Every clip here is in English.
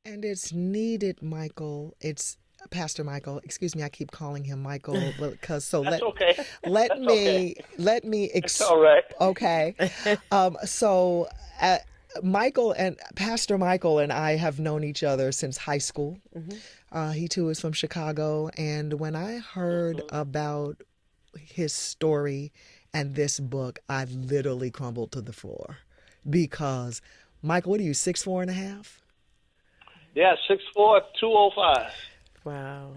And it's needed, Michael. It's Pastor Michael. Excuse me, I keep calling him Michael because so That's let okay. let That's okay. me let me It's all right. okay. So Michael and Pastor Michael and I have known each other since high school. Hmm. He too is from Chicago, and when I heard Hmm. about his story and this book, I literally crumbled to the floor because Michael, what are you, 6'4.5"? Yeah, 6'4", 205. Wow.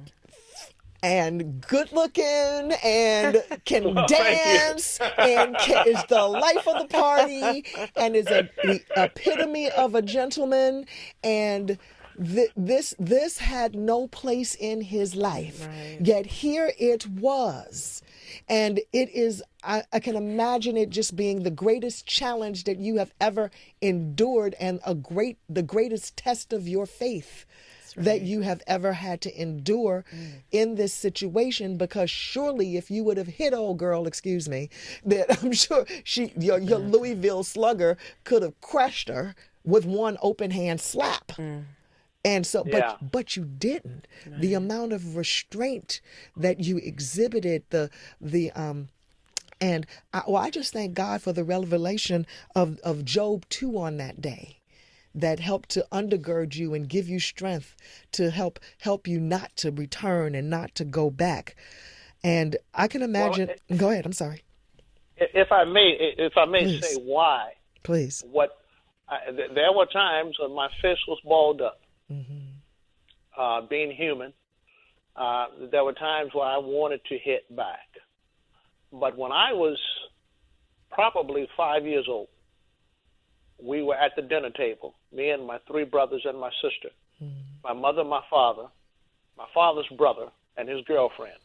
And good looking and can Well, thank you. dance and is the life of the party and is the epitome of a gentleman and this had no place in his life, Right. yet here it was. And it is, I can imagine it just being the greatest challenge that you have ever endured and the greatest test of your faith that you have ever had to endure in this situation, because surely if you would have hit old girl, excuse me, that I'm sure your Louisville slugger could have crushed her with one open hand slap. And so, Yeah. but you didn't. The amount of restraint that you exhibited, the and I just thank God for the revelation of Job 2 on that day, that helped to undergird you and give you strength to help you not to return and not to go back. And I can Well, imagine. Go ahead. I'm sorry. if I may say Please, why, please. there were times when my fist was balled up. Hmm. Being human, there were times where I wanted to hit back. But when I was probably 5 years old, we were at the dinner table, me and my three brothers and my sister, my mother, my father's brother, and his girlfriend.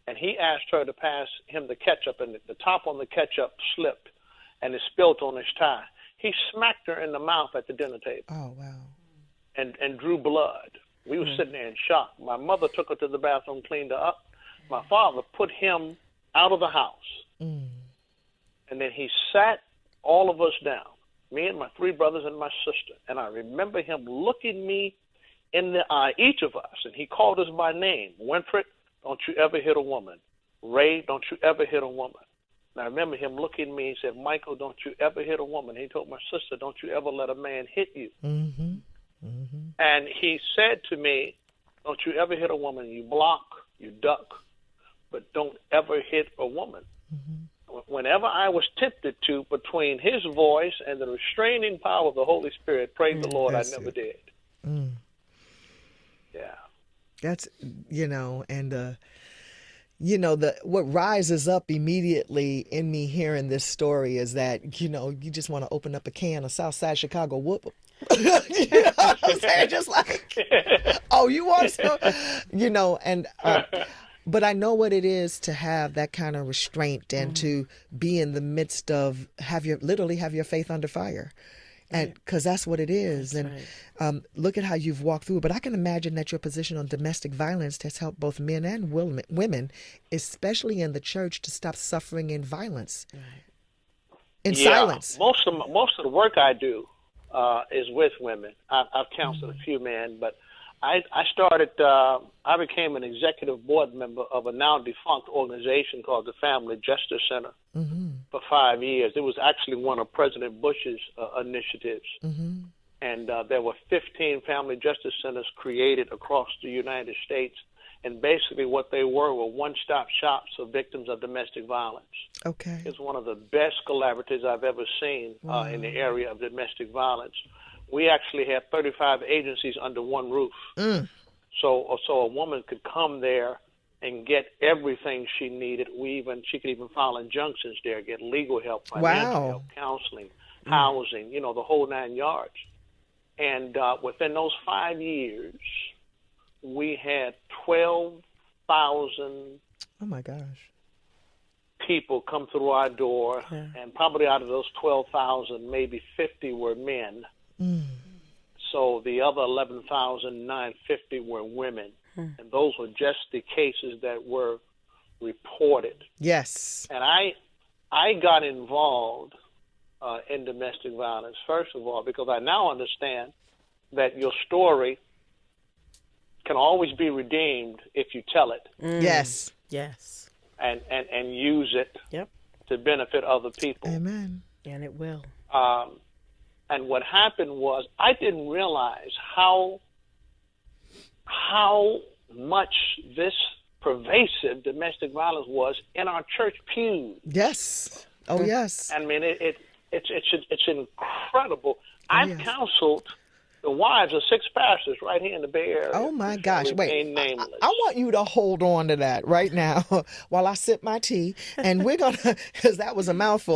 And he asked her to pass him the ketchup, and the top on the ketchup slipped, and it spilt on his tie. He smacked her in the mouth at the dinner table Oh wow. and drew blood. We were sitting there in shock. My mother took her to the bathroom, cleaned her up. My father put him out of the house. Mm. And then he sat all of us down, me and my three brothers and my sister. And I remember him looking me in the eye, each of us, and he called us by name. Winfred, don't you ever hit a woman. Ray, don't you ever hit a woman. And I remember him looking at me and said, Michael, don't you ever hit a woman. He told my sister, don't you ever let a man hit you. Mm-hmm. Mm-hmm. And he said to me, don't you ever hit a woman. You block, you duck, but don't ever hit a woman. Mm-hmm. Whenever I was tempted to, between his voice and the restraining power of the Holy Spirit, praise the Lord, I That's never it. did. Mm. Yeah. That's and the what rises up immediately in me hearing this story is that you just want to open up a can of Southside Chicago whoop 'em. You know what I'm saying? Just like, oh, you want some? And but I know what it is to have that kind of restraint and to be in the midst of literally have your faith under fire. And because that's what it is. That's And right. look at how you've walked through. But I can imagine that your position on domestic violence has helped both men and women, especially in the church, to stop suffering in violence, in Yeah. silence. Most of the work I do is with women. I've counseled a few men, but I became an executive board member of a now defunct organization called the Family Justice Center Mm-hmm. for 5 years. It was actually one of President Bush's initiatives. Mm-hmm. And there were 15 family justice centers created across the United States. And basically what they were one-stop shops for victims of domestic violence. Okay. It's one of the best collaboratives I've ever seen in the area of domestic violence. We actually had 35 agencies under one roof. Mm. So a woman could come there and get everything she needed. She could even file injunctions there, get legal help, financial Wow. help, counseling, housing, the whole 9 yards. And within those 5 years, we had 12,000 Oh my gosh. people come through our door, Yeah. and probably out of those 12,000, maybe 50 were men. Mm. So the other 11,950 were women. And those were just the cases that were reported. Yes. And I got involved in domestic violence, first of all, because I now understand that your story can always be redeemed if you tell it Yes. Yes. and use it Yep. to benefit other people. Amen. And it will. And what happened was I didn't realize how much this pervasive domestic violence was in our church pews. Yes. Oh, yes. I mean, it's incredible. I've yes. counseled the wives of 6 pastors right here in the Bay Area. Oh, my gosh. Wait, nameless. I want you to hold on to that right now while I sip my tea. And we're going to, because that was a mouthful.